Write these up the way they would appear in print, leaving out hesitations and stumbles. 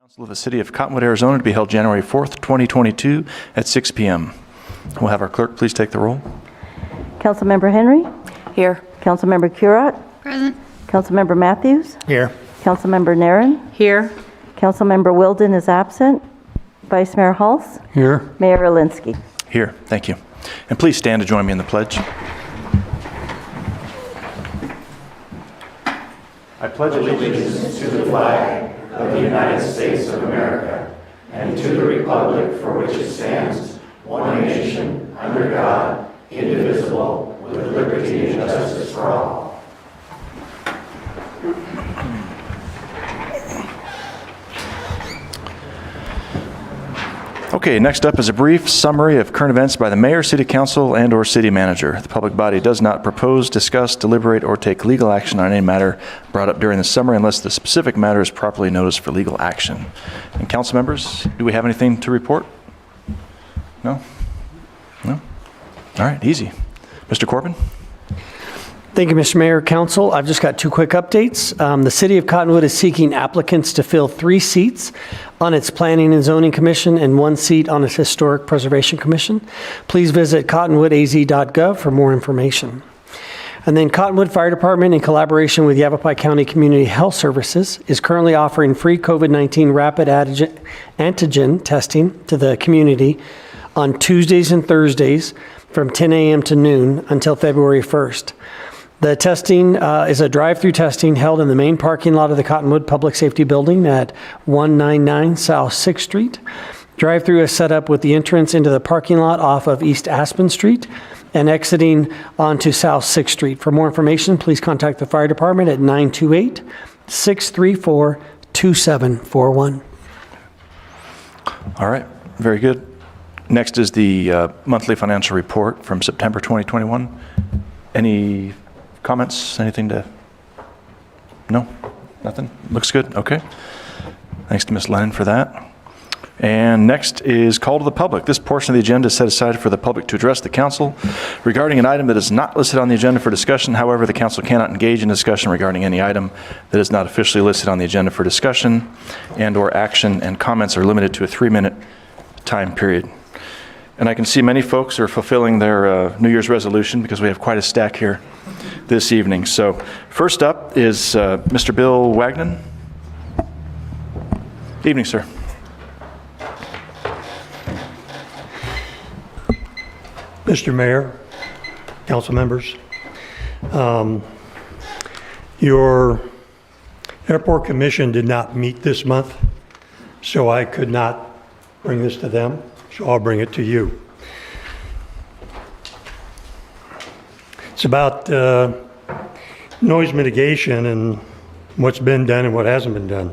Council of the City of Cottonwood, Arizona, to be held January 4th, 2022 at 6 p.m. We'll have our clerk please take the roll. Councilmember Henry? Here. Councilmember Curot? Present. Councilmember Matthews? Here. Councilmember Naren? Here. Councilmember Wilden is absent. Vice Mayor Hulse? Here. Mayor Alinsky. Here, thank you. And please stand to join me in the pledge. I pledge allegiance to the flag of the United States of America and to the republic for which it stands, one nation, under God, indivisible, with liberty and justice for all. Okay, next up is a brief summary of current events by the mayor, city council, and/or city manager. The public body does not propose, discuss, deliberate, or take legal action on any matter brought up during the summary unless the specific matter is properly noticed for legal action. And council members, do we have anything to report? No? No? All right, easy. Mr. Corbin? Thank you, Mr. Mayor, Council. I've just got two quick updates. The City of Cottonwood is seeking applicants to fill 3 seats on its Planning and Zoning Commission and 1 seat on its Historic Preservation Commission. Please visit CottonwoodAZ.gov for more information. And then Cottonwood Fire Department, in collaboration with Yavapai County Community Health Services, is currently offering free COVID-19 rapid antigen testing to the community on Tuesdays and Thursdays from 10 a.m. to noon until February 1st. The testing is a drive-through testing held in the main parking lot of the Cottonwood Public Safety Building at 199 South 6th Street. Drive-through is set up with the entrance into the parking lot off of East Aspen Street and exiting onto South 6th Street. For more information, please contact the fire department at 928-634-2741. All right, very good. Next is the monthly financial report from September 2021. Any comments? Anything to? No? Nothing? Looks good? Okay. Thanks to Ms. Lennon for that. And next is call to the public. This portion of the agenda is set aside for the public to address the council regarding an item that is not listed on the agenda for discussion. However, the council cannot engage in discussion regarding any item that is not officially listed on the agenda for discussion and/or action, and comments are limited to a 3-minute time period. And I can see many folks are fulfilling their New Year's resolution because we have quite a stack here this evening. So first up is Mr. Bill Wagnon. Evening, sir. Mr. Mayor, council members, your airport commission did not meet this month, so I could not bring this to them. So I'll bring it to you. It's about noise mitigation and what's been done and what hasn't been done.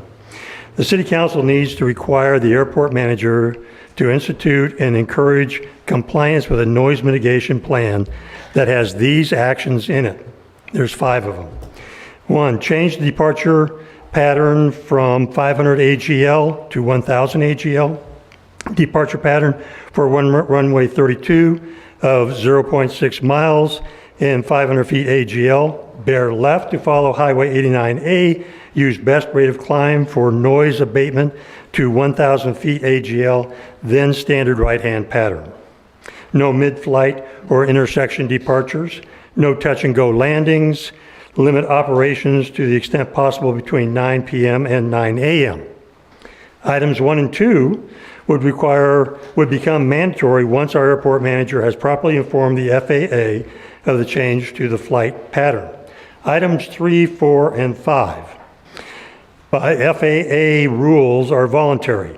The City Council needs to require the airport manager to institute and encourage compliance with a noise mitigation plan that has these actions in it. There's 5 of them. 1, change the departure pattern from 500 AGL to 1000 AGL. Departure pattern for runway 32 of 0.6 miles and 500 feet AGL. Bear left to follow Highway 89A. Use best rate of climb for noise abatement to 1,000 feet AGL, then standard right-hand pattern. No mid-flight or intersection departures. No touch-and-go landings. Limit operations to the extent possible between 9 p.m. and 9 a.m. Items 1 and 2 would become mandatory once our airport manager has properly informed the FAA of the change to the flight pattern. Items 3, 4, and 5 by FAA rules are voluntary.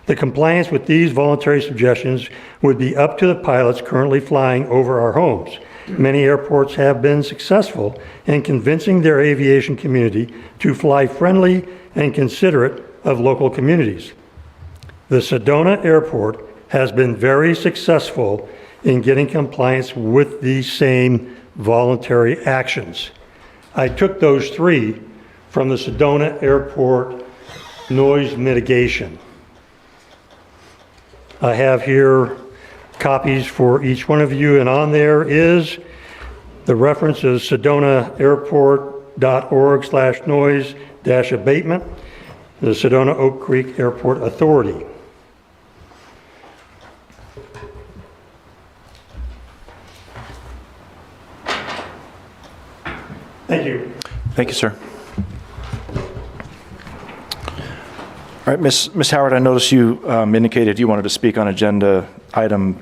The compliance with these voluntary suggestions would be up to the pilots currently flying over our homes. Many airports have been successful in convincing their aviation community to fly friendly and considerate of local communities. The Sedona Airport has been very successful in getting compliance with these same voluntary actions. I took those 3 from the Sedona Airport noise mitigation. I have here copies for each one of you, and on there is the reference is sedonaairport.org/noise-abatement. the Sedona Oak Creek Airport Authority. Thank you. Thank you, sir. All right, Ms. Howard, I noticed you indicated you wanted to speak on agenda item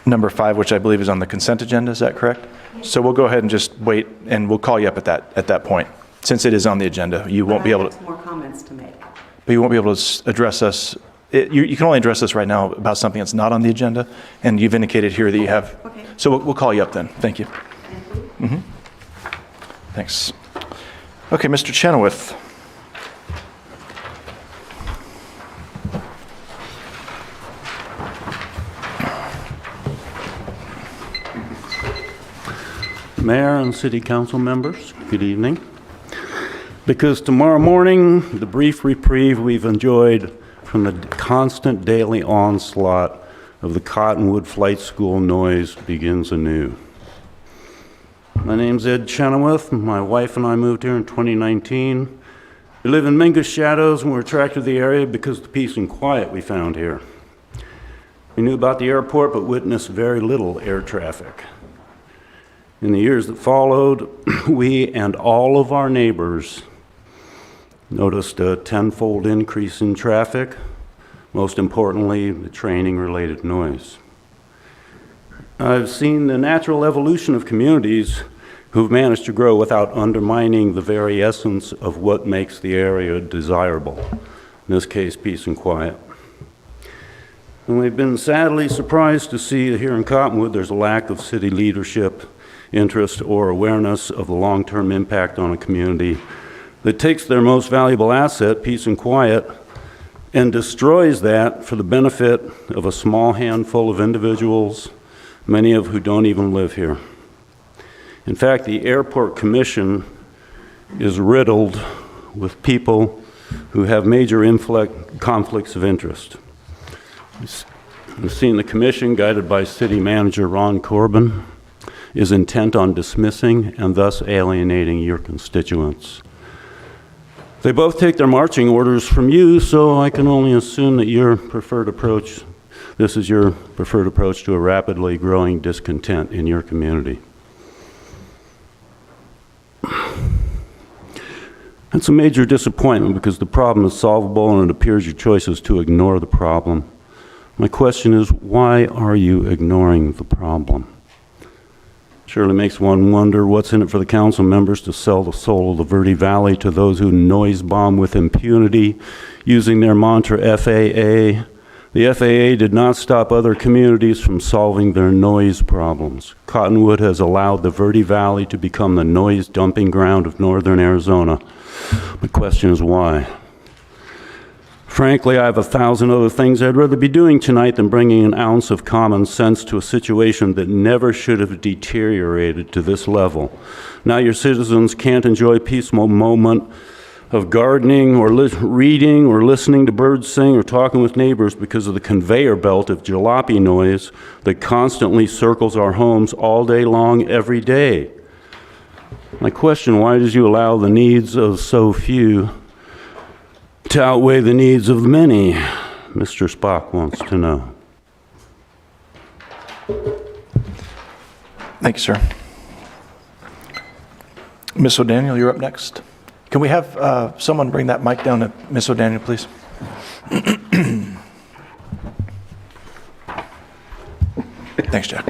number 5, which I believe is on the consent agenda. Is that correct? So we'll go ahead and just wait, and we'll call you up at that point. Since it is on the agenda, you won't be able to. More comments to make. But you won't be able to address us. You can only address us right now about something that's not on the agenda, and you've indicated here that you have. Okay. So we'll call you up then. Thank you. Mm-hmm. Thanks. Okay, Mr. Chenoweth. Mayor and City Council members, good evening. Because tomorrow morning, the brief reprieve we've enjoyed from the constant daily onslaught of the Cottonwood Flight School noise begins anew. My name's Ed Chenoweth. My wife and I moved here in 2019. We live in Mingus Shadows and we're attracted to the area because of the peace and quiet we found here. We knew about the airport but witnessed very little air traffic. In the years that followed, we and all of our neighbors noticed a tenfold increase in traffic, most importantly, the training-related noise. I've seen the natural evolution of communities who've managed to grow without undermining the very essence of what makes the area desirable, in this case, peace and quiet. And we've been sadly surprised to see that here in Cottonwood there's a lack of city leadership, interest, or awareness of the long-term impact on a community that takes their most valuable asset, peace and quiet, and destroys that for the benefit of a small handful of individuals, many of who don't even live here. In fact, the Airport Commission is riddled with people who have major conflicts of interest. We've seen the commission, guided by City Manager Ron Corbin, is intent on dismissing and thus alienating your constituents. They both take their marching orders from you, so I can only assume that this is your preferred approach to a rapidly growing discontent in your community. That's a major disappointment because the problem is solvable and it appears your choice is to ignore the problem. My question is, why are you ignoring the problem? Surely makes one wonder what's in it for the council members to sell the soul of the Verde Valley to those who noise bomb with impunity using their mantra FAA. The FAA did not stop other communities from solving their noise problems. Cottonwood has allowed the Verde Valley to become the noise dumping ground of northern Arizona. The question is why? Frankly, I have 1,000 other things I'd rather be doing tonight than bringing an ounce of common sense to a situation that never should have deteriorated to this level. Now your citizens can't enjoy a peaceful moment of gardening or reading or listening to birds sing or talking with neighbors because of the conveyor belt of jalopy noise that constantly circles our homes all day long, every day. My question, why did you allow the needs of so few to outweigh the needs of many? Mr. Spock wants to know. Thank you, sir. Ms. O'Daniel, you're up next. Can we have someone bring that mic down to Ms. O'Daniel, please? Thanks, Jack.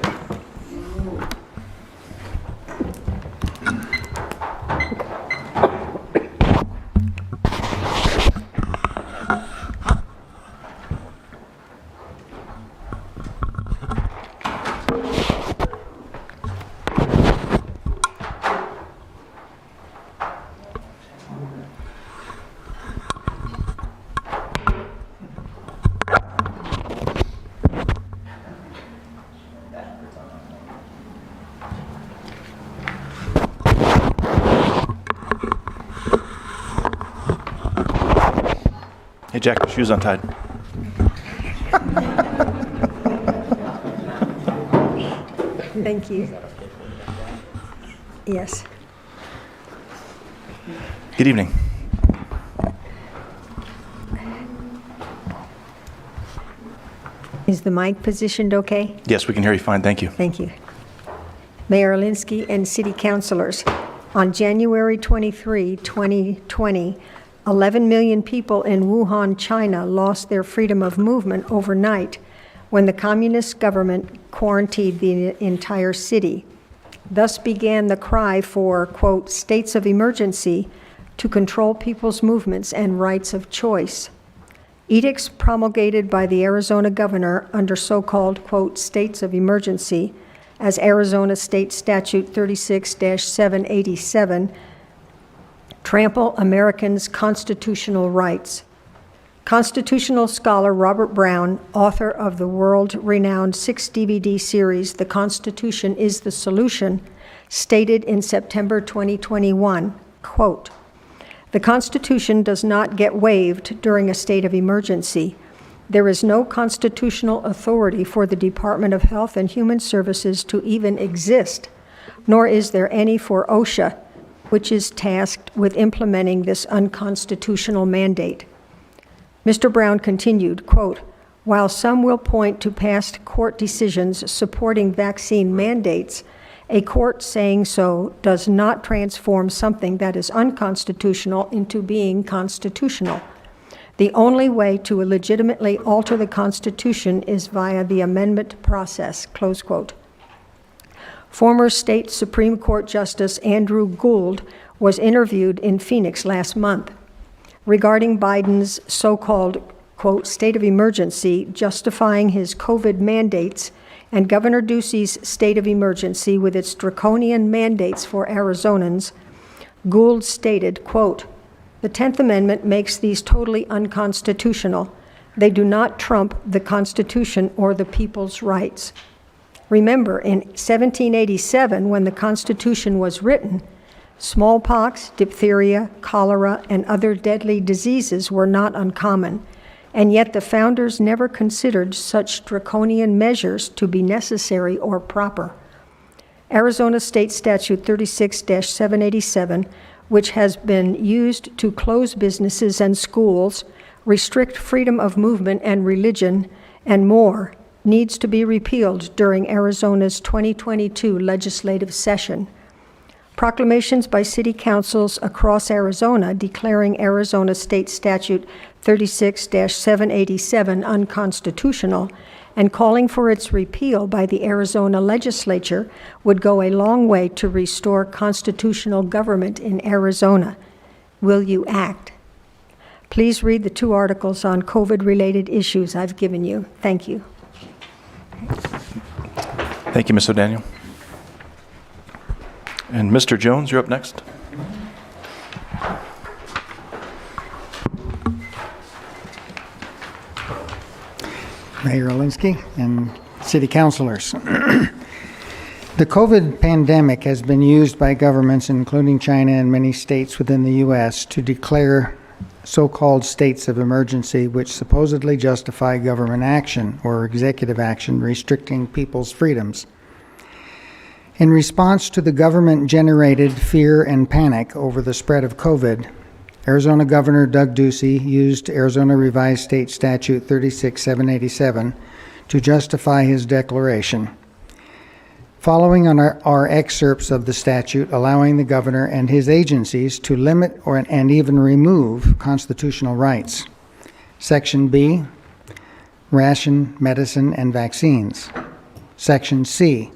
Hey, Jack, your shoes untied. Thank you. Yes. Good evening. Is the mic positioned okay? Yes, we can hear you fine. Thank you. Thank you. Mayor Alinsky and city councilors, on January 23, 2020, 11 million people in Wuhan, China lost their freedom of movement overnight when the communist government quarantined the entire city. Thus began the cry for, quote, states of emergency to control people's movements and rights of choice. Edicts promulgated by the Arizona governor under so-called, quote, states of emergency, as Arizona State Statute 36-787, trample Americans' constitutional rights. Constitutional scholar Robert Brown, author of the world-renowned 6-DVD series, The Constitution is the Solution, stated in September 2021, quote, the Constitution does not get waived during a state of emergency. There is no constitutional authority for the Department of Health and Human Services to even exist, nor is there any for OSHA, which is tasked with implementing this unconstitutional mandate. Mr. Brown continued, quote, while some will point to past court decisions supporting vaccine mandates, a court saying so does not transform something that is unconstitutional into being constitutional. The only way to legitimately alter the Constitution is via the amendment process, close quote. Former state Supreme Court Justice Andrew Gould was interviewed in Phoenix last month regarding Biden's so-called, quote, state of emergency, justifying his COVID mandates, and Governor Ducey's state of emergency with its draconian mandates for Arizonans. Gould stated, quote, the 10th Amendment makes these totally unconstitutional. They do not trump the Constitution or the people's rights. Remember, in 1787, when the Constitution was written, smallpox, diphtheria, cholera, and other deadly diseases were not uncommon, and yet the founders never considered such draconian measures to be necessary or proper. Arizona State Statute 36-787, which has been used to close businesses and schools, restrict freedom of movement and religion, and more, needs to be repealed during Arizona's 2022 legislative session. Proclamations by city councils across Arizona declaring Arizona State Statute 36-787 unconstitutional and calling for its repeal by the Arizona legislature would go a long way to restore constitutional government in Arizona. Will you act? Please read the 2 articles on COVID-related issues I've given you. Thank you. Thank you, Ms. O'Daniel. And Mr. Jones, you're up next. Mayor Alinsky and city councilors. The COVID pandemic has been used by governments, including China and many states within the U.S., to declare so-called states of emergency, which supposedly justify government action or executive action restricting people's freedoms. In response to the government-generated fear and panic over the spread of COVID, Arizona Governor Doug Ducey used Arizona Revised State Statute 36-787 to justify his declaration. Following on are excerpts of the statute allowing the governor and his agencies to limit and even remove constitutional rights. Section B, ration, medicine, and vaccines. Section C,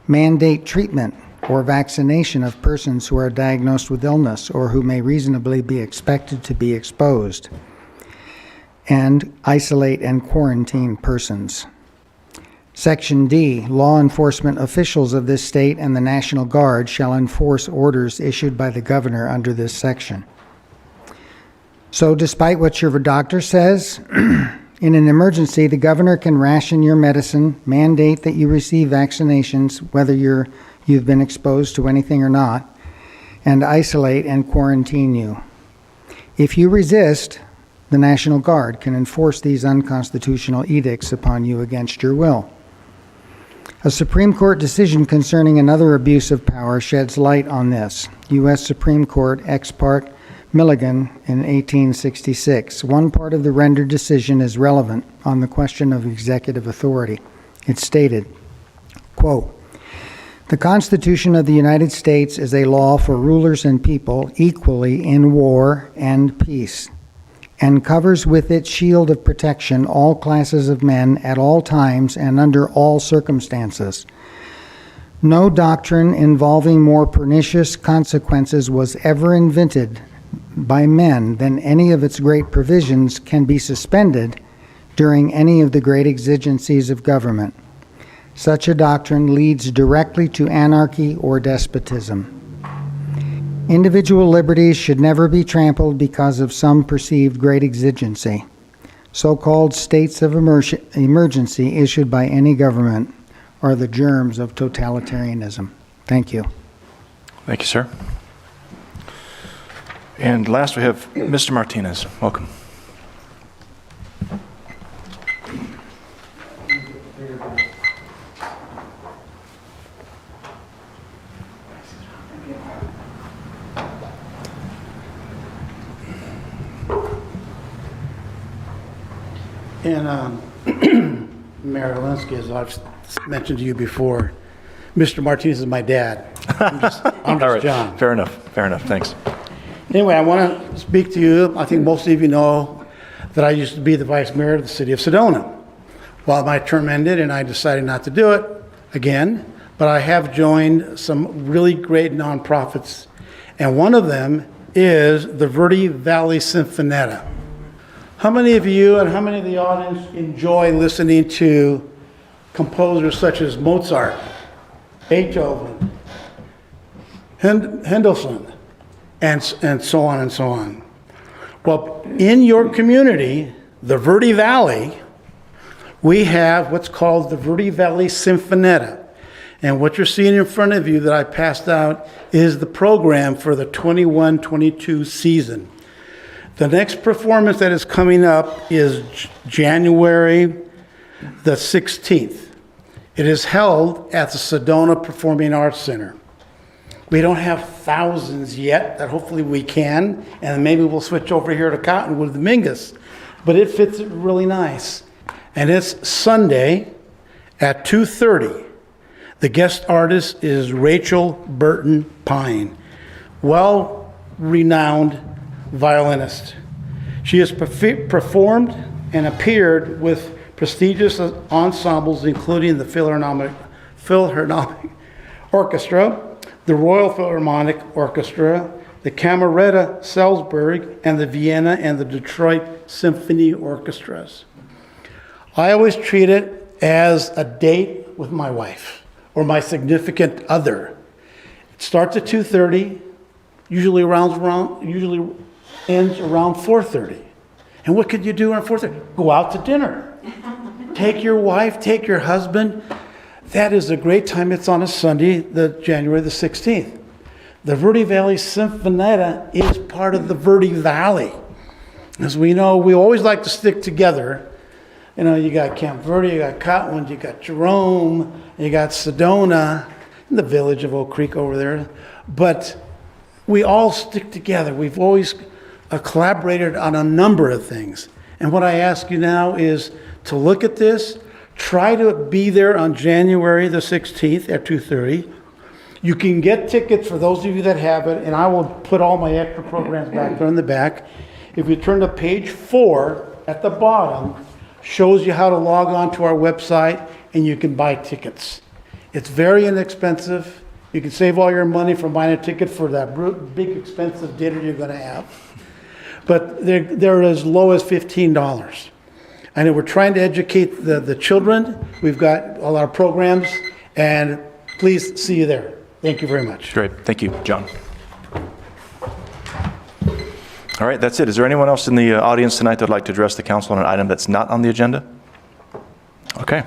mandate treatment or vaccination of persons who are diagnosed with illness or who may reasonably be expected to be exposed, and isolate and quarantine persons. Section D, law enforcement officials of this state and the National Guard shall enforce orders issued by the governor under this section. So despite what your doctor says, in an emergency, the governor can ration your medicine, mandate that you receive vaccinations, whether you've been exposed to anything or not, and isolate and quarantine you. If you resist, the National Guard can enforce these unconstitutional edicts upon you against your will. A Supreme Court decision concerning another abuse of power sheds light on this. U.S. Supreme Court ex parte Milligan in 1866. One part of the rendered decision is relevant on the question of executive authority. It stated, quote, "The Constitution of the United States is a law for rulers and people equally in war and peace, and covers with its shield of protection all classes of men at all times and under all circumstances. No doctrine involving more pernicious consequences was ever invented by men than any of its great provisions can be suspended during any of the great exigencies of government. Such a doctrine leads directly to anarchy or despotism. Individual liberties should never be trampled because of some perceived great exigency. So-called states of emergency issued by any government are the germs of totalitarianism." Thank you. Thank you, sir. And last, we have Mr. Martinez. Welcome. And Mayor Alinsky, as I've mentioned to you before, Mr. Martinez is my dad. I'm just All right. John. Fair enough. Fair enough. Thanks. Anyway, I want to speak to you. I think most of you know that I used to be the vice mayor of the city of Sedona. Well, my term ended and I decided not to do it again, but I have joined some really great nonprofits, and one of them is the Verde Valley Symphony. How many of you and how many of the audience enjoy listening to composers such as Mozart, Beethoven, Mendelssohn, and so on and so on? Well, in your community, the Verde Valley, we have what's called the Verde Valley Symphony. And what you're seeing in front of you that I passed out is the program for the 21-22 season. The next performance that is coming up is January the 16th. It is held at the Sedona Performing Arts Center. We don't have thousands yet, that hopefully we can, and maybe we'll switch over here to Cottonwood, the Mingus, but it fits it really nice. And it's Sunday at 2:30. The guest artist is Rachel Burton Pine, well-renowned violinist. She has performed and appeared with prestigious ensembles, including the Philharmonic Orchestra, the Royal Philharmonic Orchestra, the Cameretta Salzburg, and the Vienna and the Detroit Symphony Orchestras. I always treat it as a date with my wife or my significant other. It starts at 2:30, usually ends around 4:30. And what could you do around 4:30? Go out to dinner. Take your wife, take your husband. That is a great time. It's on a Sunday, January the 16th. The Verde Valley Symphony is part of the Verde Valley. As we know, we always like to stick together. You know, you got Camp Verde, you got Cottonwood, you got Jerome, you got Sedona, and the village of Oak Creek over there. But we all stick together. We've always collaborated on a number of things. And what I ask you now is to look at this, try to be there on January the 16th at 2:30. You can get tickets for those of you that have it, and I will put all my extra programs back there in the back. If you turn to page 4 at the bottom, shows you how to log on to our website and you can buy tickets. It's very inexpensive. You can save all your money from buying a ticket for that big expensive dinner you're going to have. But they're as low as $15. I know we're trying to educate the children. We've got a lot of programs, and please see you there. Thank you very much. Great. Thank you, John. All right, that's it. Is there anyone else in the audience tonight that would like to address the council on an item that's not on the agenda? Okay.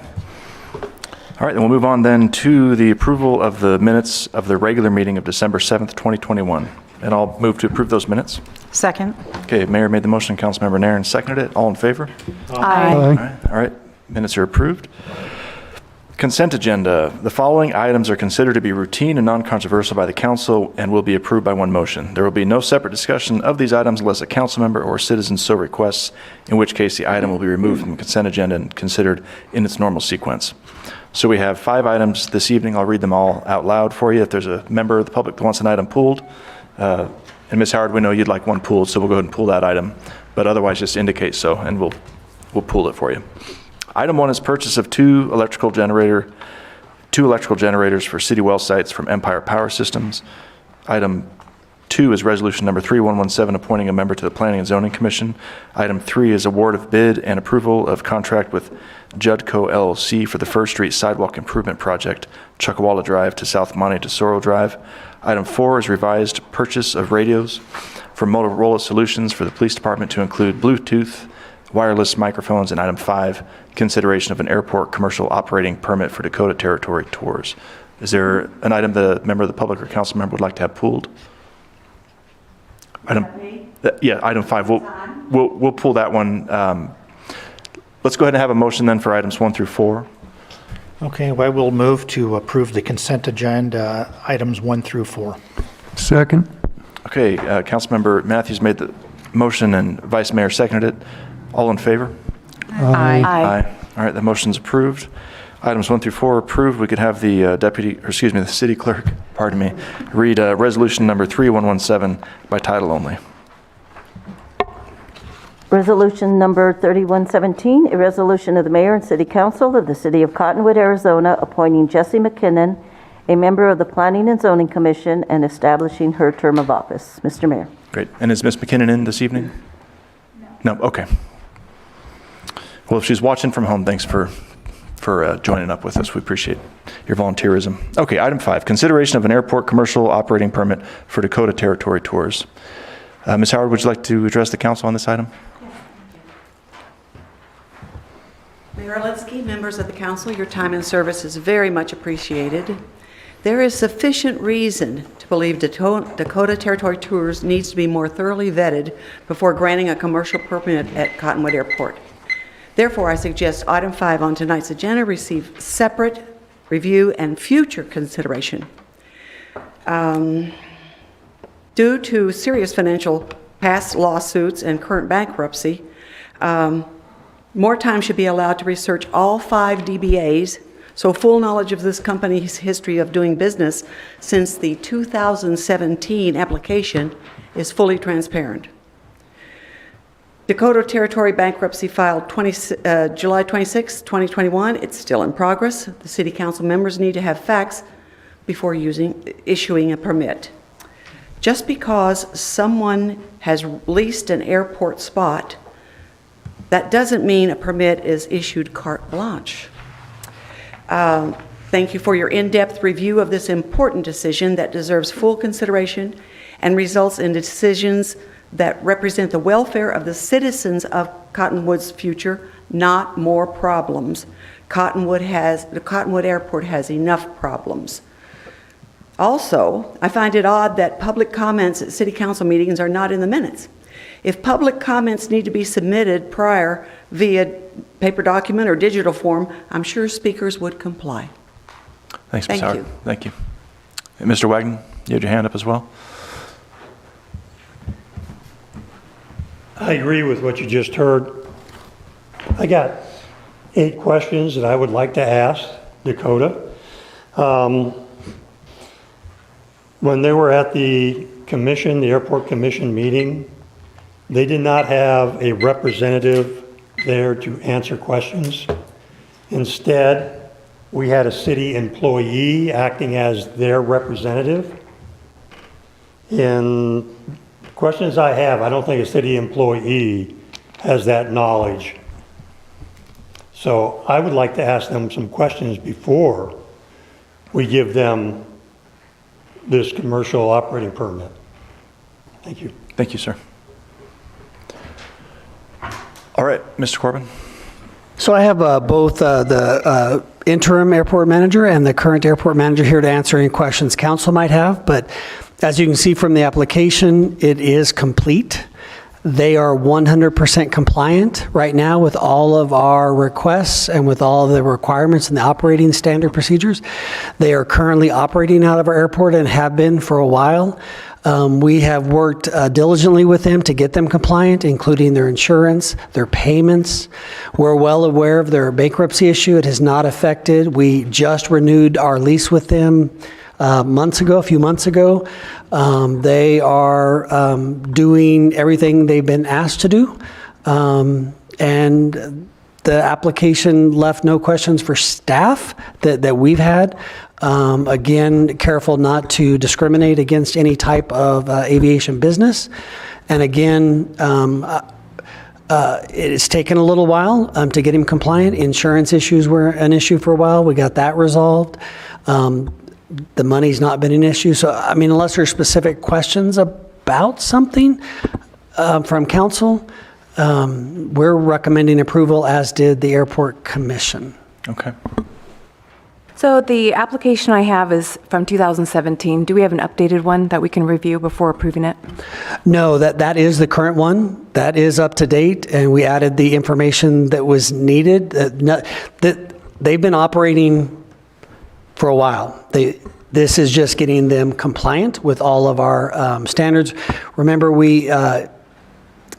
All right, then we'll move on then to the approval of the minutes of the regular meeting of December 7th, 2021. And I'll move to approve those minutes. Second. Okay, Mayor made the motion, Councilmember Nairn seconded it. All in favor? Aye. All right, minutes are approved. Consent agenda. The following items are considered to be routine and non-controversial by the council and will be approved by one motion. There will be no separate discussion of these items unless a council member or citizen so requests, in which case the item will be removed from the consent agenda and considered in its normal sequence. So we have 5 items this evening. I'll read them all out loud for you. If there's a member of the public that wants an item pulled, and Ms. Howard, we know you'd like one pulled, so we'll go ahead and pull that item. But otherwise, just indicate so, and we'll pull it for you. Item 1 is purchase of 2 electrical generators for city well sites from Empire Power Systems. Item 2 is resolution number 3117, appointing a member to the Planning and Zoning Commission. Item 3 is award of bid and approval of contract with Judco LLC for the First Street Sidewalk Improvement Project, Chuckawalla Drive to South Monte to Sorrel Drive. Item 4 is revised purchase of radios from Motorola Solutions for the police department to include Bluetooth, wireless microphones, and item 5, consideration of an airport commercial operating permit for Dakota Territory Tours. Is there an item that a member of the public or council member would like to have pulled? Item 5. We'll pull that one. Let's go ahead and have a motion then for items 1 through 4. Okay, well, I will move to approve the consent agenda, items 1 through 4. Second. Okay, Councilmember Matthews made the motion and Vice Mayor seconded it. All in favor? Aye. All right, the motion's approved. Items 1 through 4 approved. We could have the the city clerk, read resolution number 3117 by title only. Resolution number 3117, a resolution of the mayor and city council of the city of Cottonwood, Arizona, appointing Jessie McKinnon, a member of the Planning and Zoning Commission, and establishing her term of office. Mr. Mayor. Great. And is Ms. McKinnon in this evening? No. Okay. Well, if she's watching from home, thanks for joining up with us. We appreciate your volunteerism. Okay, item 5, consideration of an airport commercial operating permit for Dakota Territory Tours. Ms. Howard, would you like to address the council on this item? Mayor Alinsky, members of the council, your time and service is very much appreciated. There is sufficient reason to believe Dakota Territory Tours needs to be more thoroughly vetted before granting a commercial permit at Cottonwood Airport. Therefore, I suggest item 5 on tonight's agenda receive separate review and future consideration. Due to serious financial past lawsuits and current bankruptcy, more time should be allowed to research all 5 DBAs, so full knowledge of this company's history of doing business since the 2017 application is fully transparent. Dakota Territory bankruptcy filed July 26, 2021. It's still in progress. The city council members need to have facts before issuing a permit. Just because someone has leased an airport spot, that doesn't mean a permit is issued carte blanche. Thank you for your in-depth review of this important decision that deserves full consideration and results in decisions that represent the welfare of the citizens of Cottonwood's future, not more problems. The Cottonwood Airport has enough problems. Also, I find it odd that public comments at city council meetings are not in the minutes. If public comments need to be submitted prior via paper document or digital form, I'm sure speakers would comply. Thanks, Ms. Thank Howard. you. Thank you. And Mr. Wagner, you had your hand up as well? I agree with what you just heard. I got 8 questions that I would like to ask Dakota. When they were at the commission, the airport commission meeting, they did not have a representative there to answer questions. Instead, we had a city employee acting as their representative. In questions I have, I don't think a city employee has that knowledge. So I would like to ask them some questions before we give them this commercial operating permit. Thank you. Thank you, sir. All right, Mr. Corbin. So I have both the interim airport manager and the current airport manager here to answer any questions council might have, but as you can see from the application, it is complete. They are 100% compliant right now with all of our requests and with all of the requirements and the operating standard procedures. They are currently operating out of our airport and have been for a while. We have worked diligently with them to get them compliant, including their insurance, their payments. We're well aware of their bankruptcy issue. It has not affected. We just renewed our lease with them a few months ago. They are doing everything they've been asked to do. And the application left no questions for staff that we've had. Again, careful not to discriminate against any type of aviation business. And again, it's taken a little while to get him compliant. Insurance issues were an issue for a while. We got that resolved. The money's not been an issue. So, I mean, unless there's specific questions about something from council, we're recommending approval, as did the Airport Commission. Okay. So the application I have is from 2017. Do we have an updated one that we can review before approving it? No, that is the current one. That is up to date, and we added the information that was needed. That they've been operating for a while. This is just getting them compliant with all of our standards. Remember,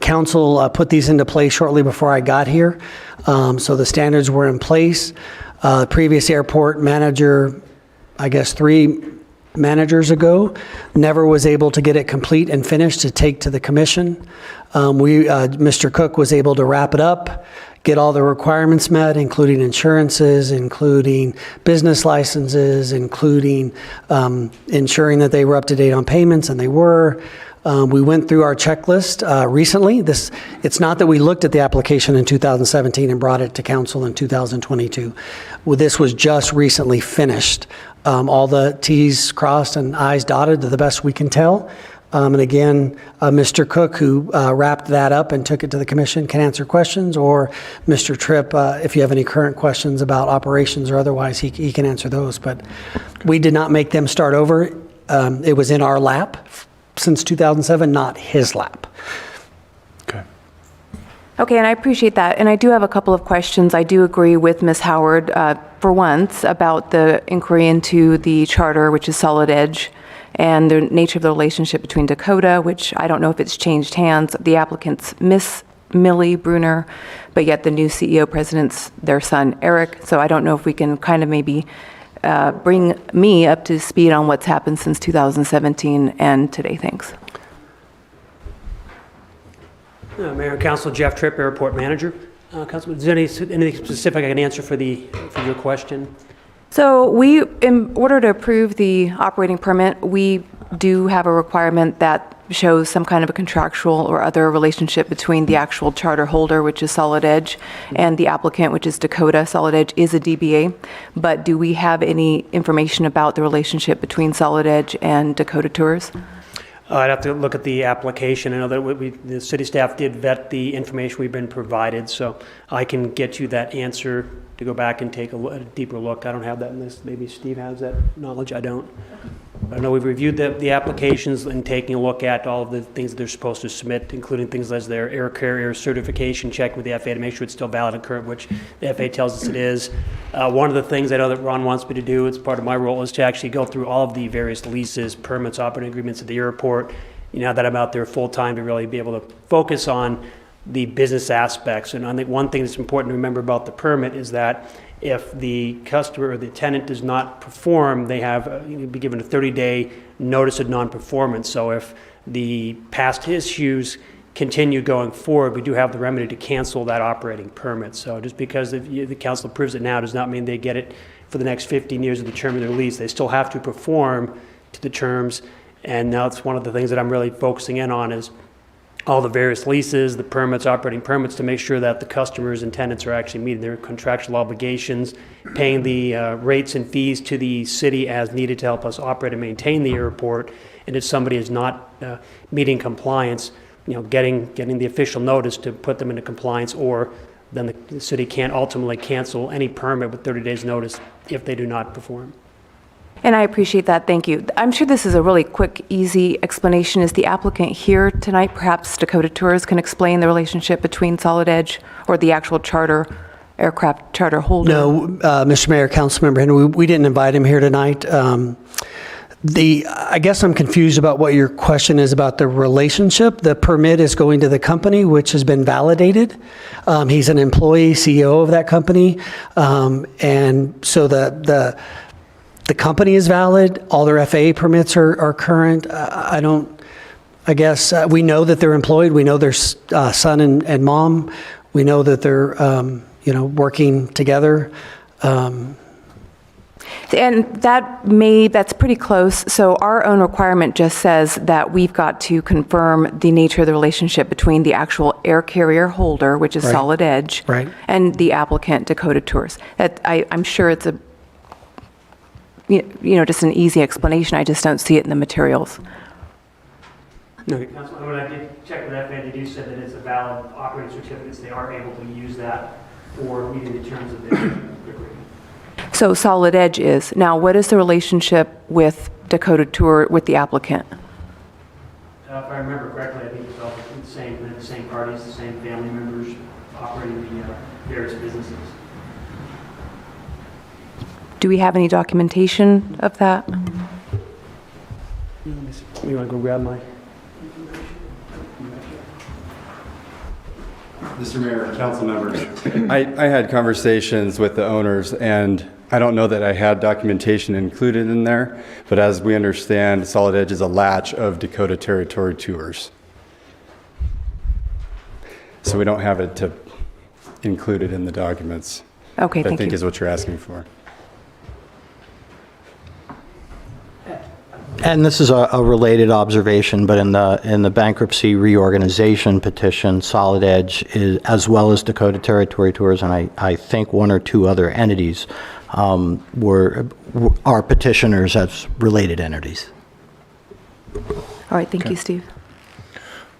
council put these into place shortly before I got here, so the standards were in place. Previous airport manager, I guess 3 managers ago, never was able to get it complete and finished to take to the commission. Mr. Cook was able to wrap it up, get all the requirements met, including insurances, including business licenses, including ensuring that they were up to date on payments, and they were. We went through our checklist recently. It's not that we looked at the application in 2017 and brought it to council in 2022. Well, this was just recently finished. All the T's crossed and I's dotted to the best we can tell. And again, Mr. Cook, who wrapped that up and took it to the commission, can answer questions, or Mr. Tripp, if you have any current questions about operations or otherwise, he can answer those. But we did not make them start over. It was in our lap since 2007, not his lap. Okay. Okay, and I appreciate that. And I do have a couple of questions. I do agree with Ms. Howard, for once, about the inquiry into the charter, which is Solid Edge, and the nature of the relationship between Dakota, which I don't know if it's changed hands. The applicant's Miss Millie Bruner, but yet the new CEO president's their son, Eric. So I don't know if we can kind of maybe bring me up to speed on what's happened since 2017 and today. Thanks. Mayor and Council, Jeff Tripp, Airport Manager. Councilman, is there anything specific I can answer for your question? So we, in order to approve the operating permit, we do have a requirement that shows some kind of a contractual or other relationship between the actual charter holder, which is Solid Edge, and the applicant, which is Dakota. Solid Edge is a DBA, but do we have any information about the relationship between Solid Edge and Dakota Tours? I'd have to look at the application. I know that the city staff did vet the information we've been provided, so I can get you that answer to go back and take a deeper look. I don't have that in this. Maybe Steve has that knowledge. I don't. I know we've reviewed the applications and taking a look at all of the things that they're supposed to submit, including things as their air carrier certification check with the FAA to make sure it's still valid and current, which the FAA tells us it is. One of the things I know that Ron wants me to do, it's part of my role, is to actually go through all of the various leases, permits, operating agreements at the airport. Now that I'm out there full time, to really be able to focus on the business aspects. And I think one thing that's important to remember about the permit is that if the customer or the tenant does not perform, they have be given a 30-day notice of non-performance. So if the past issues continue going forward, we do have the remedy to cancel that operating permit. So just because the council approves it now does not mean they get it for the next 15 years of the term of their lease. They still have to perform to the terms. And now it's one of the things that I'm really focusing in on is all the various leases, the permits, operating permits, to make sure that the customers and tenants are actually meeting their contractual obligations, paying the rates and fees to the city as needed to help us operate and maintain the airport. And if somebody is not meeting compliance, getting the official notice to put them into compliance, or then the city can't ultimately cancel any permit with 30 days notice if they do not perform. And I appreciate that, thank you. I'm sure this is a really quick, easy explanation. Is the applicant here tonight? Perhaps Dakota Tours can explain the relationship between Solid Edge or the actual charter, aircraft charter holder? No, Mr. Mayor, Councilmember Henry, we didn't invite him here tonight. I guess I'm confused about what your question is about the relationship. The permit is going to the company, which has been validated. He's an employee, CEO of that company. And so the company is valid. All their FAA permits are current. I guess we know that they're employed. We know their son and mom. We know that they're, working together. And that's pretty close. So our own requirement just says that we've got to confirm the nature of the relationship between the actual air carrier holder, which is Right. Solid Edge, Right. and the applicant, Dakota Tours. I'm sure it's just an easy explanation. I just don't see it in the materials. No. Councilman, when I did check with FAA, they do say that it's a valid operating certificate, so they are able to use that for meeting the terms of the agreement. So Solid Edge is. Now, what is the relationship with Dakota Tour with the applicant? If I remember correctly, I think it's all the same parties, the same family members operating the various businesses. Do we have any documentation of that? You want to go grab my... Mr. Mayor, council members, I had conversations with the owners, and I don't know that I had documentation included in there, but as we understand, Solid Edge is a latch of Dakota Territory Tours. So we don't have it included in the documents. Okay, I thank think you. is what you're asking for. And this is a related observation, but in the bankruptcy reorganization petition, Solid Edge is, as well as Dakota Territory Tours, and I think one or two other entities are petitioners as related entities. All right, thank you, Steve.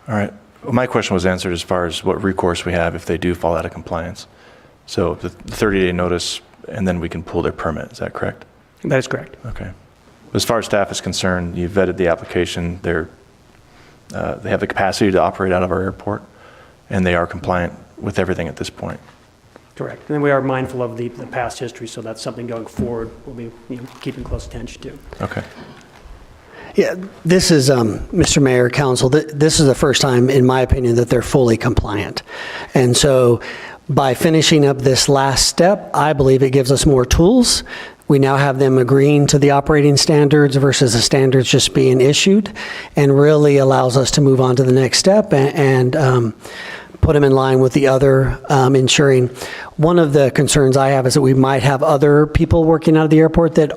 All right. Well, my question was answered as far as what recourse we have if they do fall out of compliance. So the 30-day notice, and then we can pull their permit. Is that correct? That is correct. Okay. As far as staff is concerned, you vetted the application. They have the capacity to operate out of our airport, and they are compliant with everything at this point. Correct. And then we are mindful of the past history, so that's something going forward we'll be keeping close attention to. Okay. Yeah, this is, Mr. Mayor, Council, this is the first time, in my opinion, that they're fully compliant. And so by finishing up this last step, I believe it gives us more tools. We now have them agreeing to the operating standards versus the standards just being issued, and really allows us to move on to the next step and put them in line with the other, ensuring. One of the concerns I have is that we might have other people working out of the airport that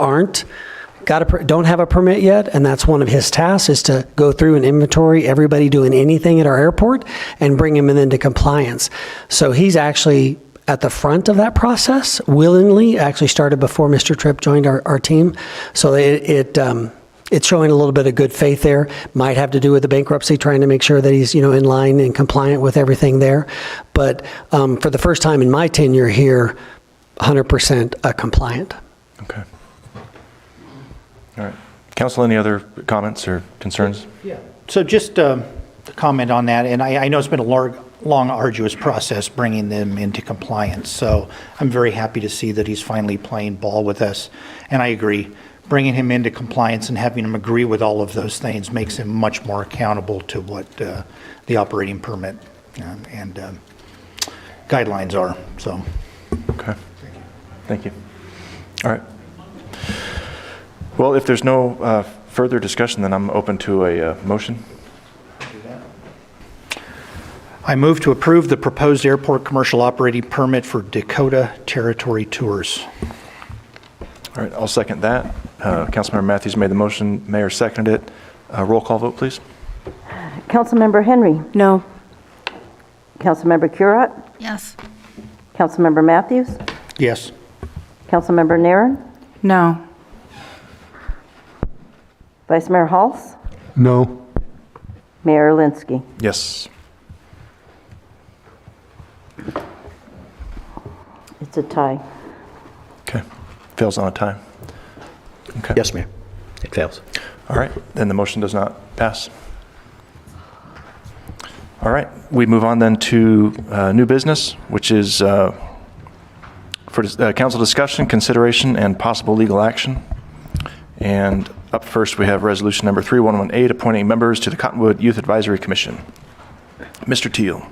don't have a permit yet, and that's one of his tasks, is to go through and inventory everybody doing anything at our airport and bring them into compliance. So he's actually at the front of that process, willingly, actually started before Mr. Tripp joined our team. So it's showing a little bit of good faith there. Might have to do with the bankruptcy, trying to make sure that he's in line and compliant with everything there. But for the first time in my tenure here, 100% compliant. Okay. All right. Council, any other comments or concerns? Yeah. So just to comment on that, and I know it's been a long, arduous process bringing them into compliance. So I'm very happy to see that he's finally playing ball with us. And I agree, bringing him into compliance and having him agree with all of those things makes him much more accountable to what the operating permit and guidelines are. So. Okay. Thank you. All right. Well, if there's no further discussion, then I'm open to a motion. I move to approve the proposed airport commercial operating permit for Dakota Territory Tours. All right, I'll second that. Councilmember Matthews made the motion. Mayor seconded it. Roll call vote, please. Councilmember Henry. No. Councilmember Curott. Yes. Councilmember Matthews. Yes. Councilmember Naren. No. Vice Mayor Halse. No. Mayor Alinsky. Yes. It's a tie. Okay. Fails on a tie. Okay. Yes, Mayor. It fails. All right, then the motion does not pass. All right, we move on then to new business, which is for council discussion, consideration, and possible legal action. And up first, we have resolution number 3118, appointing members to the Cottonwood Youth Advisory Commission. Mr. Teal.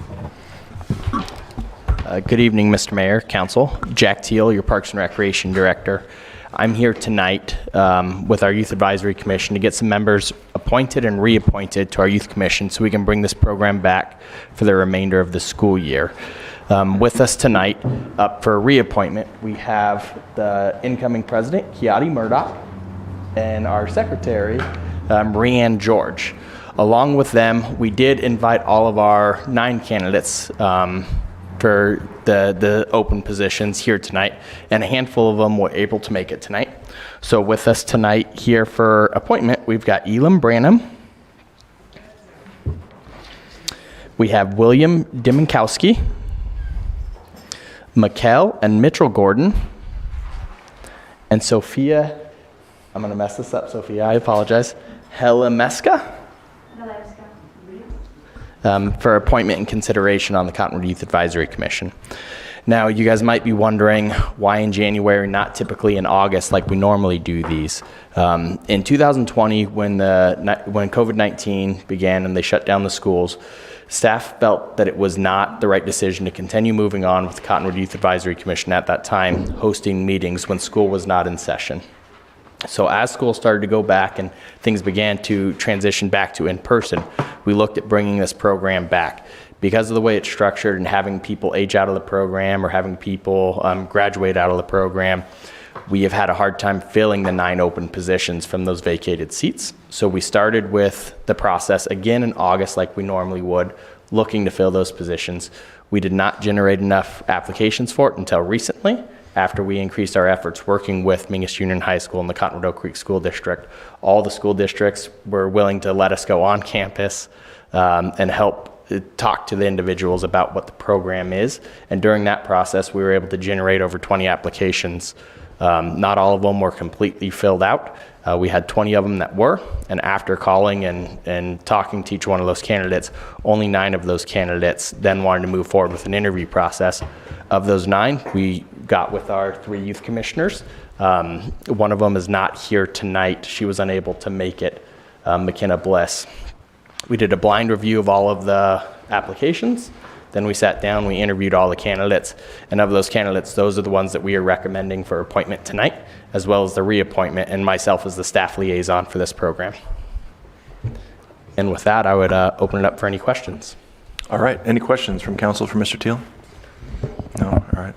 Good evening, Mr. Mayor, Council. Jack Teal, your Parks and Recreation Director. I'm here tonight with our Youth Advisory Commission to get some members appointed and reappointed to our Youth Commission so we can bring this program back for the remainder of the school year. With us tonight, up for reappointment, we have the incoming president, Kiati Murdoch, and our secretary, Marianne George. Along with them, we did invite all of our 9 candidates for the open positions here tonight, and a handful of them were able to make it tonight. So with us tonight here for appointment, we've got Elam Branham. We have William Diminkowski, Mikkel and Mitchell Gordon, and Sophia, I'm going to mess this up, Sophia, I apologize, Helemeska? For appointment and consideration on the Cottonwood Youth Advisory Commission. Now, you guys might be wondering why in January, not typically in August like we normally do these. In 2020, when COVID-19 began and they shut down the schools, staff felt that it was not the right decision to continue moving on with the Cottonwood Youth Advisory Commission at that time, hosting meetings when school was not in session. So as school started to go back and things began to transition back to in-person, we looked at bringing this program back. Because of the way it's structured and having people age out of the program or having people graduate out of the program, we have had a hard time filling the 9 open positions from those vacated seats. So we started with the process again in August like we normally would, looking to fill those positions. We did not generate enough applications for it until recently, after we increased our efforts working with Mingus Union High School and the Cottonwood Oak Creek School District. All the school districts were willing to let us go on campus and help talk to the individuals about what the program is. And during that process, we were able to generate over 20 applications. Not all of them were completely filled out. We had 20 of them that were, and after calling and talking to each one of those candidates, only 9 of those candidates then wanted to move forward with an interview process. Of those 9, we got with our 3 youth commissioners. One of them is not here tonight. She was unable to make it, McKenna Bliss. We did a blind review of all of the applications. Then we sat down, we interviewed all the candidates, and of those candidates, those are the ones that we are recommending for appointment tonight, as well as the reappointment, and myself as the staff liaison for this program. And with that, I would open it up for any questions. All right, any questions from council for Mr. Teal? No, all right.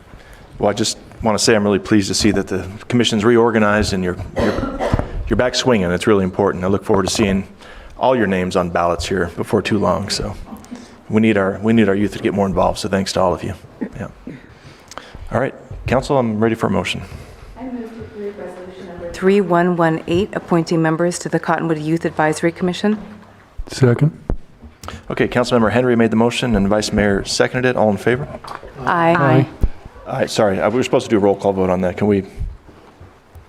Well, I just want to say I'm really pleased to see that the commission's reorganized and you're back swinging. It's really important. I look forward to seeing all your names on ballots here before too long, so. We need our youth to get more involved, so thanks to all of you. Yeah. All right, council, I'm ready for a motion. I move to approve resolution number 3118, appointing members to the Cottonwood Youth Advisory Commission. Second. Okay, Councilmember Henry made the motion and Vice Mayor seconded it. All in favor? Aye. All right, sorry, we were supposed to do a roll call vote on that. Can we?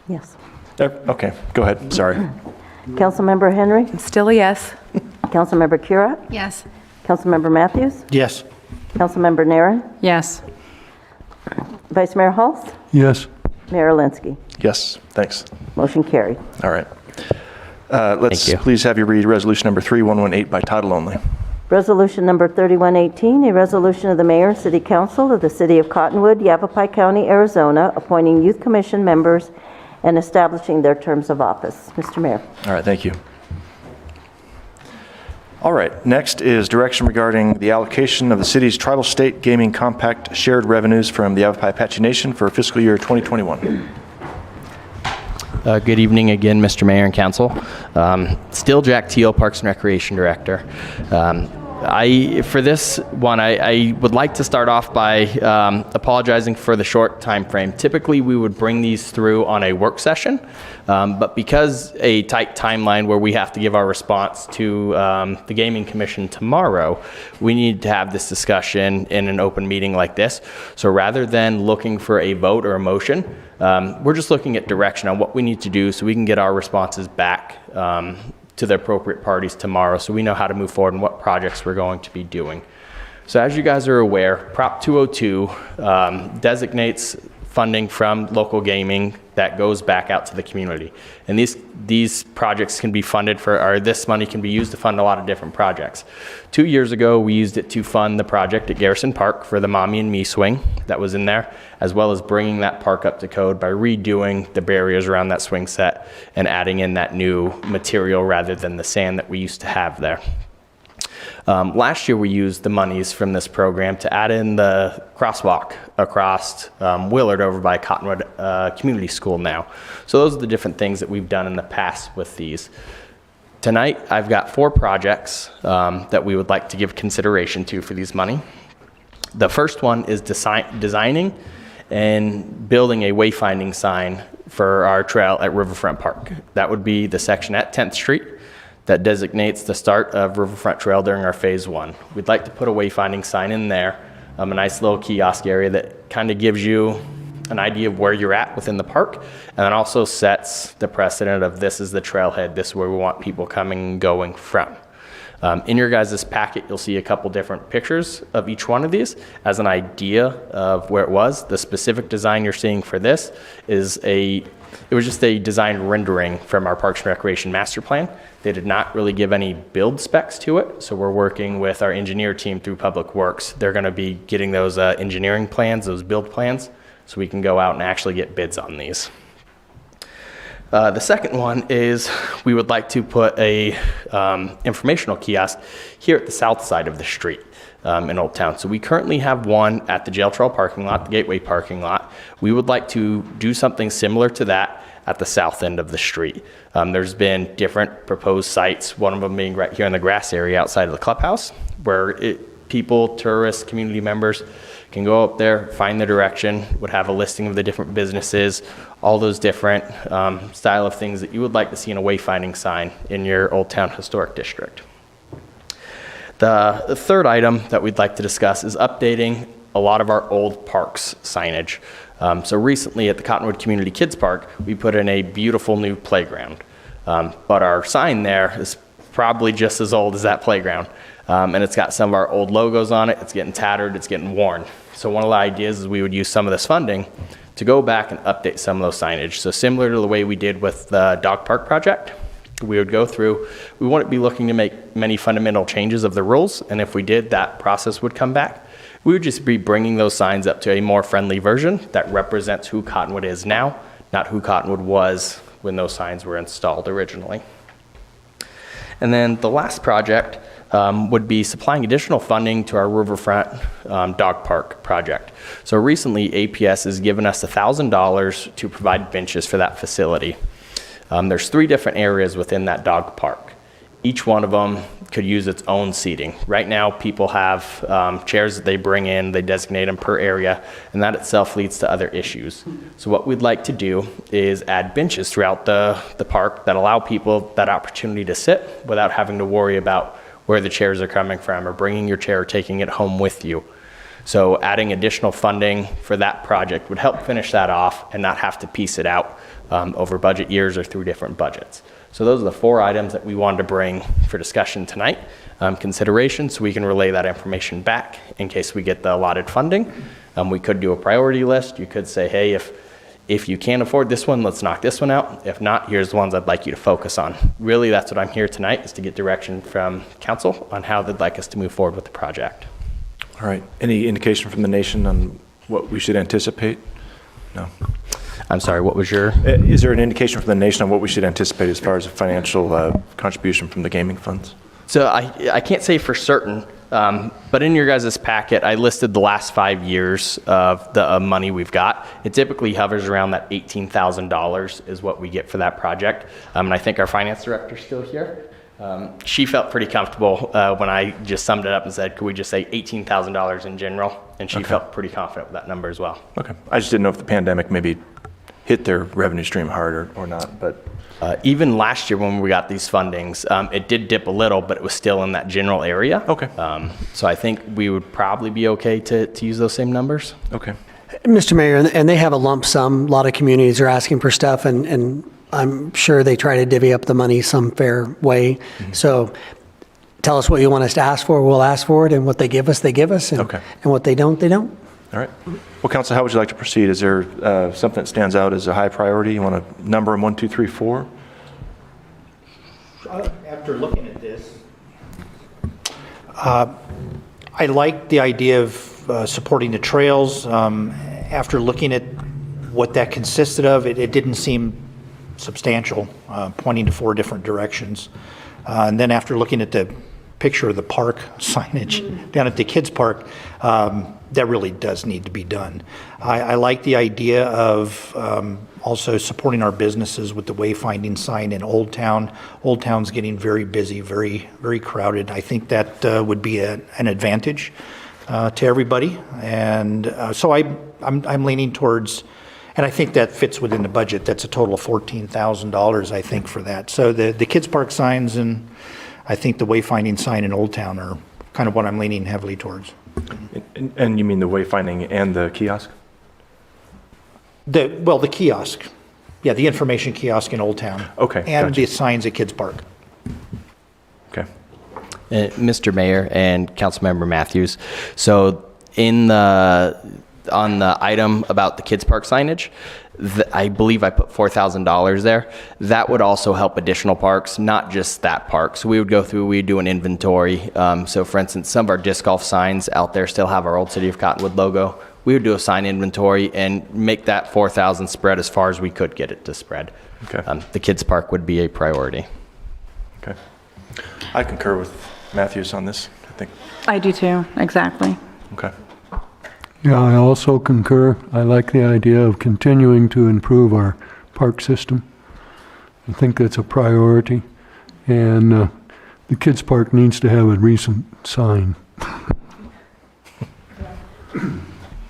Yes. Okay, go ahead, sorry. Councilmember Henry? Still a yes. Councilmember Cura? Yes. Councilmember Matthews? Yes. Councilmember Naren? Yes. Vice Mayor Hulse? Yes. Mayor Alinsky? Yes, thanks. Motion carried. All right. Let's please have you read resolution number 3118 by title only. Resolution number 3118, a resolution of the Mayor and City Council of the City of Cottonwood, Yavapai County, Arizona, appointing Youth Commission members and establishing their terms of office. Mr. Mayor. All right, thank you. All right, next is direction regarding the allocation of the city's Tribal State Gaming Compact shared revenues from the Yavapai Apache Nation for fiscal year 2021. Good evening again, Mr. Mayor and Council. Still Jack Teal, Parks and Recreation Director. For this one, I would like to start off by apologizing for the short time frame. Typically, we would bring these through on a work session, but because a tight timeline where we have to give our response to the Gaming Commission tomorrow, we need to have this discussion in an open meeting like this. So rather than looking for a vote or a motion, we're just looking at direction on what we need to do so we can get our responses back to the appropriate parties tomorrow so we know how to move forward and what projects we're going to be doing. So as you guys are aware, Prop 202 designates funding from local gaming that goes back out to the community. And these projects can be funded or this money can be used to fund a lot of different projects. 2 years ago, we used it to fund the project at Garrison Park for the Mommy and Me swing that was in there, as well as bringing that park up to code by redoing the barriers around that swing set and adding in that new material rather than the sand that we used to have there. Last year, we used the monies from this program to add in the crosswalk across Willard over by Cottonwood Community School now. So those are the different things that we've done in the past with these. Tonight, I've got 4 projects that we would like to give consideration to for these money. The first one is designing and building a wayfinding sign for our trail at Riverfront Park. That would be the section at 10th Street that designates the start of Riverfront Trail during our phase 1. We'd like to put a wayfinding sign in there, a nice little kiosk area that kind of gives you an idea of where you're at within the park, and then also sets the precedent of this is the trailhead, this is where we want people coming and going from. In your guys' packet, you'll see a couple different pictures of each one of these as an idea of where it was. The specific design you're seeing for this is it was just a design rendering from our Parks and Recreation Master Plan. They did not really give any build specs to it, so we're working with our engineer team through Public Works. They're going to be getting those engineering plans, those build plans, so we can go out and actually get bids on these. The second one is we would like to put a informational kiosk here at the south side of the street in Old Town. So we currently have one at the Jail Trail parking lot, the Gateway parking lot. We would like to do something similar to that at the south end of the street. There's been different proposed sites, one of them being right here in the grass area outside of the clubhouse, where people, tourists, community members can go up there, find the direction, would have a listing of the different businesses, all those different style of things that you would like to see in a wayfinding sign in your Old Town Historic District. The third item that we'd like to discuss is updating a lot of our old parks signage. So recently at the Cottonwood Community Kids Park, we put in a beautiful new playground. But our sign there is probably just as old as that playground. And it's got some of our old logos on it. It's getting tattered, it's getting worn. So one of the ideas is we would use some of this funding to go back and update some of those signage. So similar to the way we did with the dog park project, we would go through, we wouldn't be looking to make many fundamental changes of the rules. And if we did, that process would come back. We would just be bringing those signs up to a more friendly version that represents who Cottonwood is now, not who Cottonwood was when those signs were installed originally. And then the last project would be supplying additional funding to our Riverfront dog park project. So recently, APS has given us $1,000 to provide benches for that facility. There's 3 different areas within that dog park. Each one of them could use its own seating. Right now, people have chairs that they bring in, they designate them per area, and that itself leads to other issues. So what we'd like to do is add benches throughout the park that allow people that opportunity to sit without having to worry about where the chairs are coming from or bringing your chair or taking it home with you. So adding additional funding for that project would help finish that off and not have to piece it out over budget years or through different budgets. So those are the 4 items that we wanted to bring for discussion tonight, consideration, so we can relay that information back in case we get the allotted funding. We could do a priority list. You could say, hey, if you can't afford this one, let's knock this one out. If not, here's the ones I'd like you to focus on. Really, that's what I'm here tonight, is to get direction from council on how they'd like us to move forward with the project. All right. Any indication from the nation on what we should anticipate? No. I'm sorry, what was your? Is there an indication from the nation on what we should anticipate as far as a financial contribution from the gaming funds? So I can't say for certain, but in your guys' packet, I listed the last 5 years of the money we've got. It typically hovers around that $18,000 is what we get for that project. And I think our finance director's still here. She felt pretty comfortable when I just summed it up and said, could we just say $18,000 in general? And she felt pretty confident with that number as well. Okay. I just didn't know if the pandemic maybe hit their revenue stream hard or not, but. Even last year when we got these fundings, it did dip a little, but it was still in that general area. Okay. So I think we would probably be okay to use those same numbers. Okay. Mr. Mayor, and they have a lump sum. A lot of communities are asking for stuff, and I'm sure they try to divvy up the money some fair way. So tell us what you want us to ask for, we'll ask for it, and what they give us, they give us, and, Okay. and what they don't, they don't. All right. Well, Council, how would you like to proceed? Is there something that stands out as a high priority? You want to number them 1, 2, 3, 4? After looking at this, I like the idea of supporting the trails. After looking at what that consisted of, it didn't seem substantial, pointing to 4 different directions. And then after looking at the picture of the park signage down at the kids' park, that really does need to be done. I like the idea of also supporting our businesses with the wayfinding sign in Old Town. Old Town's getting very busy, very, very crowded. I think that would be an advantage to everybody. And so I'm leaning towards, and I think that fits within the budget. That's a total of $14,000, I think, for that. So the kids' park signs and I think the wayfinding sign in Old Town are kind of what I'm leaning heavily towards. And you mean the wayfinding and the kiosk? The kiosk. Yeah, the information kiosk in Old Town. Okay, And gotcha. the signs at Kids Park. Okay. Mr. Mayor and Councilmember Matthews, so on the item about the kids park signage, I believe I put $4,000 there. That would also help additional parks, not just that park. So we would go through, we'd do an inventory. So for instance, some of our disc golf signs out there still have our old City of Cottonwood logo. We would do a sign inventory and make that 4,000 spread as far as we could get it to spread. Okay. The kids park would be a priority. Okay. I concur with Matthews on this, I think. I do too, exactly. Okay. Yeah, I also concur. I like the idea of continuing to improve our park system. I think that's a priority. And the kids' park needs to have a recent sign.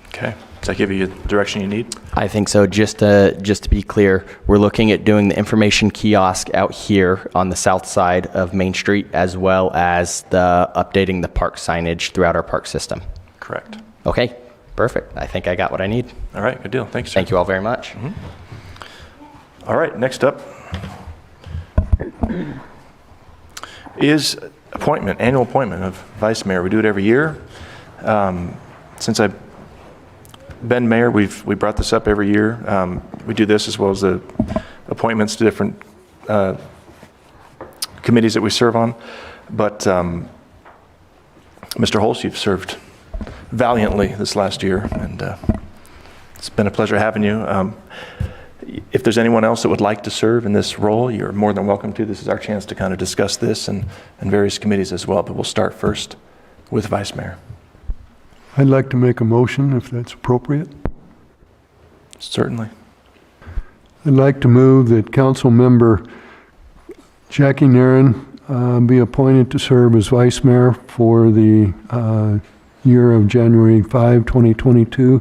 Okay. Does that give you the direction you need? I think so. Just to be clear, we're looking at doing the information kiosk out here on the south side of Main Street, as well as updating the park signage throughout our park system. Correct. Okay, perfect. I think I got what I need. All right, good deal. Thanks, sir. Thank you all very much. All right, next up is annual appointment of vice mayor. We do it every year. Since I've been mayor, we brought this up every year. We do this as well as the appointments to different committees that we serve on. But Mr. Holst, you've served valiantly this last year, and it's been a pleasure having you. If there's anyone else that would like to serve in this role, you're more than welcome to. This is our chance to kind of discuss this and various committees as well, but we'll start first with Vice Mayor. I'd like to make a motion if that's appropriate. Certainly. I'd like to move that Council Member Jackie Nairn be appointed to serve as Vice Mayor for the year of January 5, 2022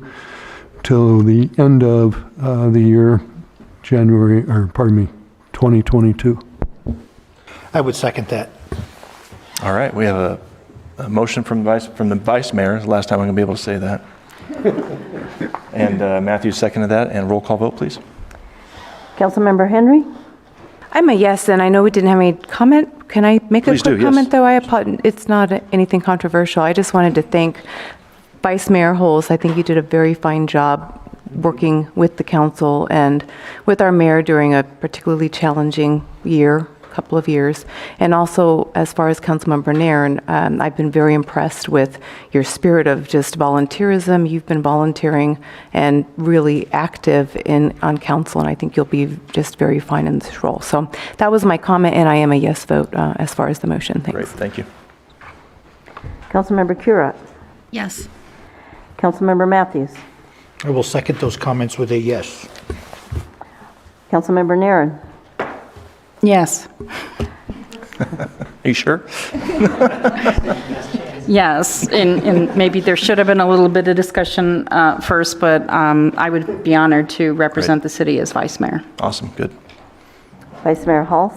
till the end of the year, 2022. I would second that. All right, we have a motion from the Vice Mayor. It's the last time I'm going to be able to say that. And Matthew seconded that, and roll call vote, please. Councilmember Henry? I'm a yes, and I know we didn't have any comment. Can I make Please a quick do, yes. comment, though? It's not anything controversial. I just wanted to thank Vice Mayor Holst. I think you did a very fine job working with the council and with our mayor during a particularly challenging couple of years. And also, as far as Councilmember Nairn, I've been very impressed with your spirit of just volunteerism. You've been volunteering and really active on council, and I think you'll be just very fine in this role. So that was my comment, and I am a yes vote as far as the motion. Thanks. Great, thank you. Councilmember Currat? Yes. Councilmember Matthews? I will second those comments with a yes. Councilmember Nairn? Yes. Are you sure? Yes, and maybe there should have been a little bit of discussion first, but I would be honored to represent the city as vice mayor. Awesome, good. Vice Mayor Halls?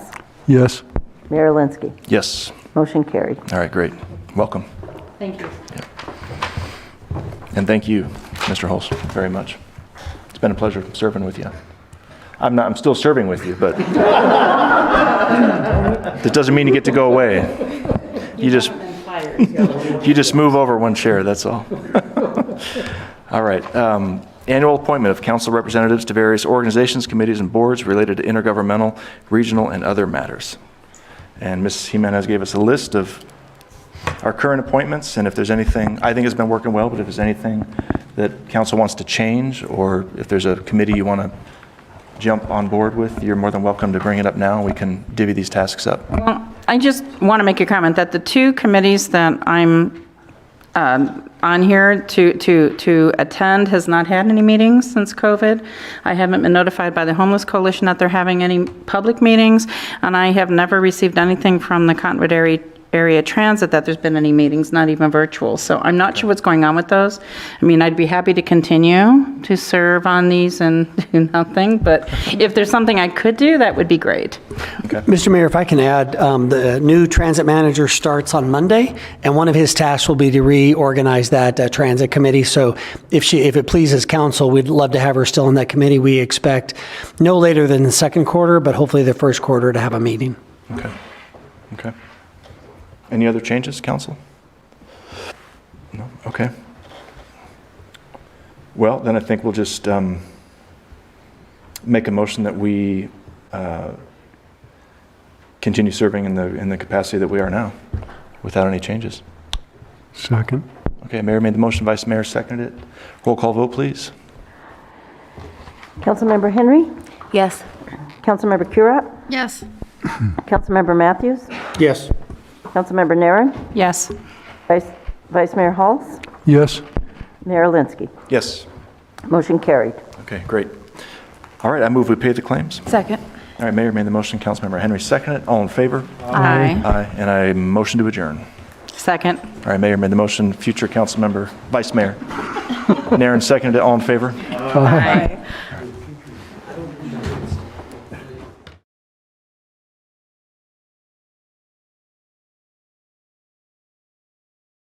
Yes. Mayor Linsky? Yes. Motion carried. All right, great. Welcome. Thank you. And thank you, Mr. Hulse, very much. It's been a pleasure serving with you. I'm still serving with you, but that doesn't mean you get to go away. You just move over one chair, that's all. All right. Annual appointment of council representatives to various organizations, committees, and boards related to intergovernmental, regional, and other matters. And Ms. Jimenez gave us a list of our current appointments, and if there's anything, I think it's been working well, but if there's anything that council wants to change, or if there's a committee you want to jump on board with, you're more than welcome to bring it up now. We can divvy these tasks up. Well, I just want to make a comment that the two committees that I'm on here to attend has not had any meetings since COVID. I haven't been notified by the Homeless Coalition that they're having any public meetings, and I have never received anything from the Cottonwood area transit that there's been any meetings, not even virtual. So I'm not sure what's going on with those. I mean, I'd be happy to continue to serve on these and do nothing, but if there's something I could do, that would be great. Okay. Mr. Mayor, if I can add, the new transit manager starts on Monday, and one of his tasks will be to reorganize that transit committee. So if it pleases council, we'd love to have her still on that committee. We expect no later than the second quarter, but hopefully the first quarter to have a meeting. Okay. Okay. Any other changes, council? No? Okay. Well, then I think we'll just make a motion that we continue serving in the capacity that we are now, without any changes. Second. Okay, Mayor made the motion, Vice Mayor seconded it. Roll call vote, please. Councilmember Henry? Yes. Councilmember Currat? Yes. Councilmember Matthews? Yes. Councilmember Naren? Yes. Vice Mayor Halls? Yes. Mayor Linsky? Yes. Motion carried. Okay, great. All right, I move we pay the claims. Second. All right, Mayor made the motion, Councilmember Henry seconded it. All in favor? Aye. Aye. And I motion to adjourn. Second. All right, Mayor made the motion, future Councilmember, Vice Mayor. Naren seconded it. All in favor? Aye.